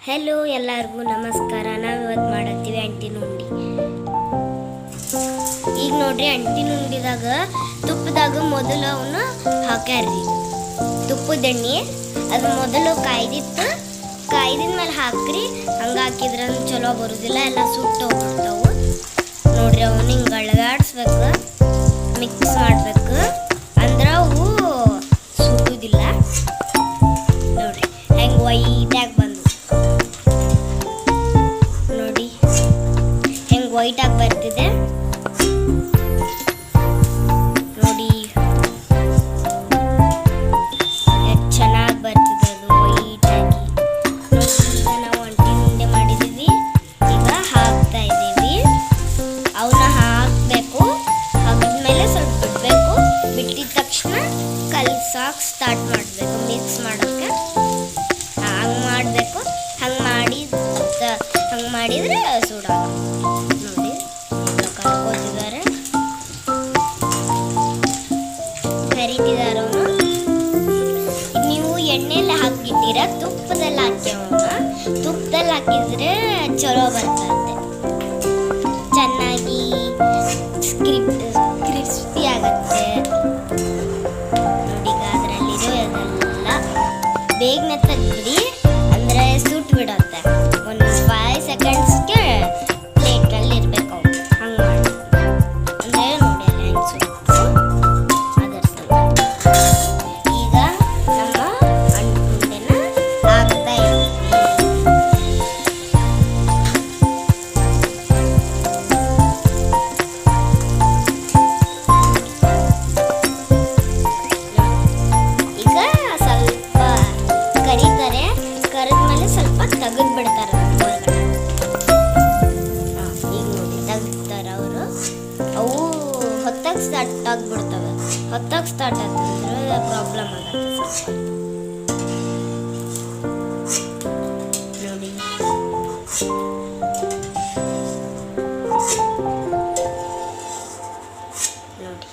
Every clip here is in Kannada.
ಹೆಲೋ ಎಲ್ಲರಿಗೂ ನಮಸ್ಕಾರ. ನಾವು ಇವತ್ತು ಮಾಡತ್ತೀವಿ ಅಂಟಿನ ಉಂಡಿ. ಈಗ ನೋಡ್ರಿ, ಅಂಟಿನ ಉಂಡಿದಾಗ ತುಪ್ಪದಾಗ ಮೊದಲು ಅವನ್ನ ಹಾಕ್ಯಾರ್ರಿ. ತುಪ್ಪದ ಎಣ್ಣೆ ಅದು ಮೊದಲು ಕಾಯ್ದಿದ ಮೇಲೆ ಹಾಕ್ರಿ. ಹಂಗೆ ಹಾಕಿದ್ರೆ ಚಲೋ ಬರೋದಿಲ್ಲ, ಎಲ್ಲ ಸುಟ್ಟು ಹೋಗ್ಬಿಡ್ತಾವು. ನೋಡ್ರಿ, ಅವನ್ನ ಹಿಂಗೆ ಅಳಗಾಡಿಸ್ಬೇಕು, ಮಿಕ್ಸ್ ಮಾಡ್ಬೇಕು, ಅಂದ್ರೆ ಅವು ಸುಡುವುದಿಲ್ಲ. ನೋಡ್ರಿ ಹೆಂಗೆ ವೈಟಾಗಿ ಬಂದು ನೋಡಿ, ಹೆಂಗೆ ವೈಟಾಗಿ ಬರ್ತಿದೆ ನೋಡಿ. ಎಷ್ಟು ಚೆನ್ನಾಗಿ ಬರ್ತಿದೆ ಅದು ವೈಟಾಗಿ. ಈಗ ನಾವು ಅಂಟಿನ ಉಂಡೆ ಮಾಡಿದ್ದೀವಿ, ಈಗ ಹಾಕ್ತಾ ಇದ್ದೀವಿ. ಅವನ್ನ ಹಾಕಬೇಕು, ಹಾಕಿದ್ಮೇಲೆ ಸ್ವಲ್ಪ ಬಿಡಬೇಕು. ಬಿಟ್ಟಿದ ತಕ್ಷಣ ಕಲ್ಸಾಕ್ ಸ್ಟಾರ್ಟ್ ಮಾಡಬೇಕು, ಮಿಕ್ಸ್ ಮಾಡೋಕ್ಕೆ. ಹಂಗೆ ಮಾಡಬೇಕು. ಹಂಗೆ ಮಾಡಿದರೆ ಸುಡಲ್ಲ. ನೋಡಿ, ಕಲ್ಕೋತಿದ್ದಾರೆ, ಕರಿತಿದ್ದಾರೆ ಅವನು. ನೀವು ಎಣ್ಣೆಲ್ಲ ಹಾಕಿಟ್ಟಿರ, ತುಪ್ಪದಲ್ಲಿ ಹಾಕಿ ಅವನ್ನ. ತುಪ್ಪದಲ್ಲಿ ಹಾಕಿದ್ರೆ ಚಲೋ ಬರ್ತದೆ, ಚೆನ್ನಾಗಿ ಕ್ರಿಸ್ಪಿ ಆಗತ್ತೆ. ನೋಡಿ, ಈಗ ಅದರಲ್ಲಿರೋ ಅದೆಲ್ಲ ಬೇಗನೆ ತೆಗ್ದು, ಅಂದರೆ ಸುಟ್ಟು ಬಿಡುತ್ತೆ. ಒಂದು 5 ಸೆಕೆಂಡ್ಸ್ಗೆ ಪ್ಲೇಟಲ್ಲಿ ಇರಬೇಕು. ಹಂಗೆ ಮಾಡಿ ಅಂದರೆ ನೋಡಿ ಎಲ್ಲ ಹೆಂಗೆ ಸುಟ್ಟು ಅದರ ಈಗ ನಮ್ಮ ಅಂಟುಂಡೆನ ಹಾಕ್ತಾ ಇದ್ದೀವಿ. ಈಗ ಸ್ವಲ್ಪ ಕರಿದ್ಮೇಲೆ ಸ್ವಲ್ಪ ತೆಗೆದು ಬಿಡ್ತಾರೆ ಒಳಗಡೆ. ಈಗ ನೋಡಿ, ತೆಗಿತಾರೆ ಅವರು. ಅವು ಹೊತ್ತಾಗಿ ಸ್ಟಾರ್ಟ್ ಆಗಿಬಿಡ್ತವೆ. ಹೊತ್ತಾಗಿ ಸ್ಟಾರ್ಟ್ ಆಗ್ತಂದ್ರೆ ಪ್ರಾಬ್ಲಮ್ ಆಗುತ್ತೆ ಸ್ವಲ್ಪ. ನೋಡಿ, ನೋಡಿ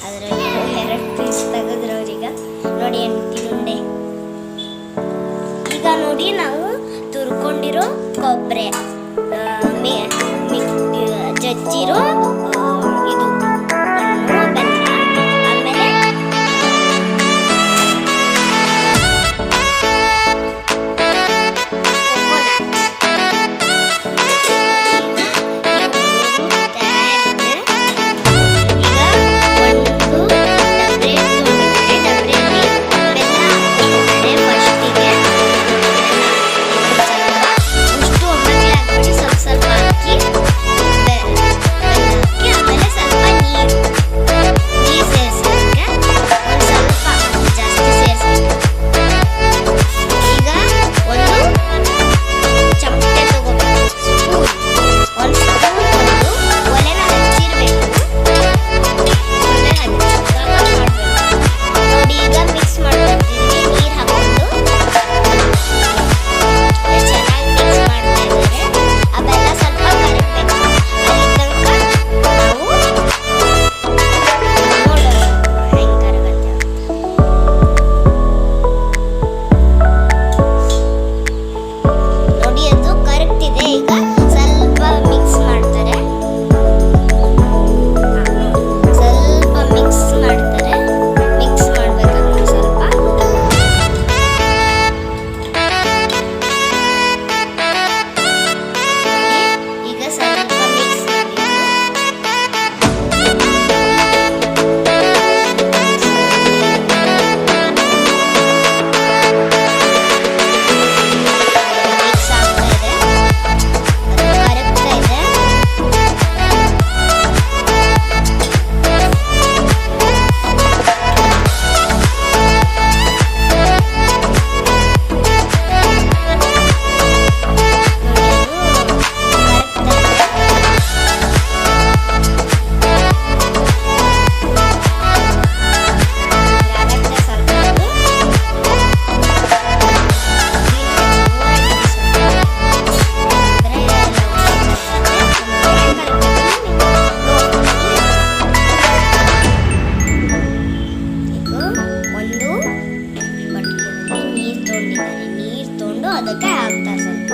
ಅದರಲ್ಲಿ 2 ಪೀಸ್ ತೆಗೆದ್ರು ಅವ್ರೀಗ. ನೋಡಿ, ಅಂಟಿನ ಉಂಡೆ. ಈಗ ನೋಡಿ, ನಾವು ತುರ್ಕೊಂಡಿರೋ ಕೊಬ್ಬರಿ, ಜಜ್ಜಿರೋ ಇದು ಹಣ್ಣು, ಬೆಲ್ಲ, ಆಮೇಲೆ ಅದಕ್ಕೆ ಹಾಕ್ತಾರೆ ಸ್ವಲ್ಪ.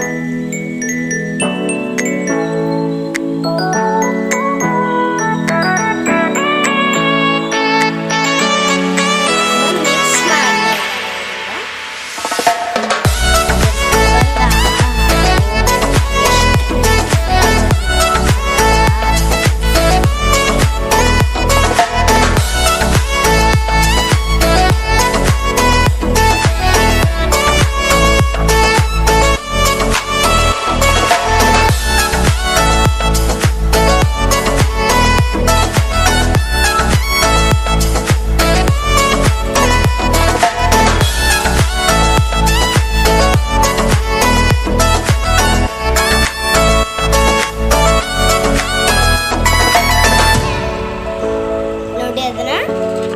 ಅದನ್ನ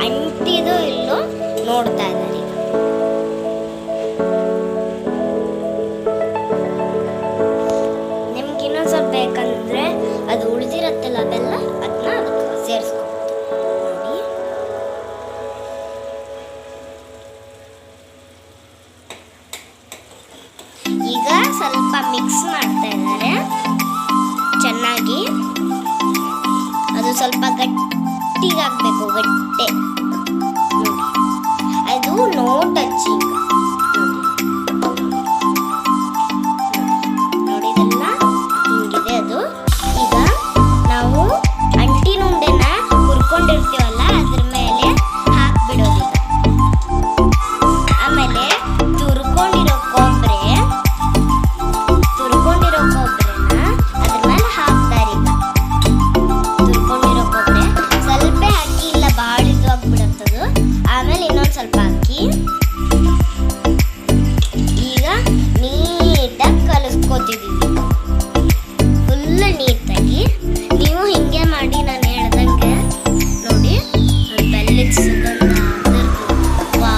ಅಂಟಿದೋ ಇಲ್ಲೋ ನೋಡ್ತಾ ಇದ್ದಾರೆ. ನಿಮ್ಗೆ ಇನ್ನೊಂದು ಸ್ವಲ್ಪ ಬೇಕಂದ್ರೆ ಅದು ಉಳಿದಿರತ್ತಲ್ಲ ಬೆಲ್ಲ, ಅದನ್ನ ಅದಕ್ಕೆ ಸೇರಿಸ್ಕೊಂಡು ನೋಡಿ. ಈಗ ಸ್ವಲ್ಪ ಮಿಕ್ಸ್ ಮಾಡ್ತಾ ಇದ್ದಾರೆ ಚೆನ್ನಾಗಿ. ಅದು ಸ್ವಲ್ಪ ಗಟ್ಟಿಗಾಗಬೇಕು, ಗಟ್ಟೆ ನೋಡಿ. ಅದು ನೋಟ್ ಹಚ್ಚಿ ನೋಡಿದೆಲ್ಲ ಹಿಂಗಿದೆ ಅದು. ಈಗ ನಾವು ಅಂಟಿನ ಉಂಡೆನ ಹುರ್ಕೊಂಡಿರ್ತೀವಲ್ಲ ಅದ್ರ ಮೇಲೆ ಹಾಕ್ಬಿಡೋದು. ಆಮೇಲೆ ತುರ್ಕೊಂಡಿರೋ ಕೊಬ್ಬರಿನ ಅದ್ರ ಮೇಲೆ ಹಾಕ್ತಾರೆ. ತುರ್ಕೊಂಡಿರೋ ಕೊಬ್ಬರಿ ಸ್ವಲ್ಪ ಹಾಕಿ, ಇಲ್ಲ ಭಾಳ ಇದು ಆಗ್ಬಿಡುತ್ತದು. ಆಮೇಲೆ ಇನ್ನೊಂದು ಸ್ವಲ್ಪ ಹಾಕಿ ಈಗ ನೀಟಾಗಿ ಕಲಿಸ್ಕೊತಿದ್ದೀವಿ, ಫುಲ್ ನೀಟಾಗಿ. ನೀವು ಹಿಂಗೆ ಮಾಡಿ ನಾನು ಹೇಳ್ದಂಗೆ ನೋಡಿ. ಬೆಲ್ಲದ ಸುಗಂಧ ವಾ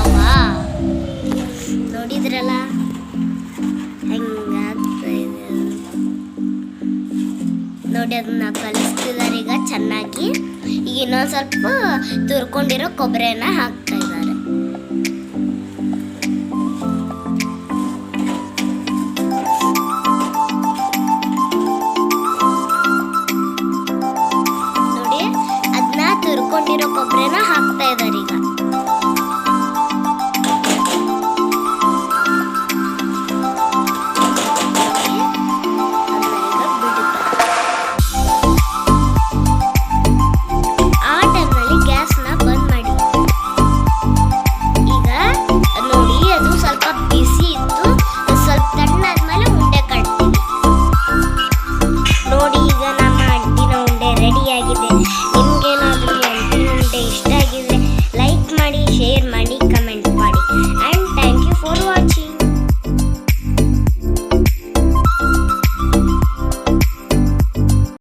ನೋಡಿದ್ರಲ್ಲ ಹೆಂಗಾಗ್ತಾ ಇದೆ ನೋಡಿ. ಅದನ್ನ ಕಲಿಸ್ತಿದ್ದಾರೆ ಈಗ ಚೆನ್ನಾಗಿ. ಈಗ ಇನ್ನೊಂದು ಸ್ವಲ್ಪ ತುರ್ಕೊಂಡಿರೋ ಕೊಬ್ಬರಿನ ಹಾಕ್ತಾರೆ.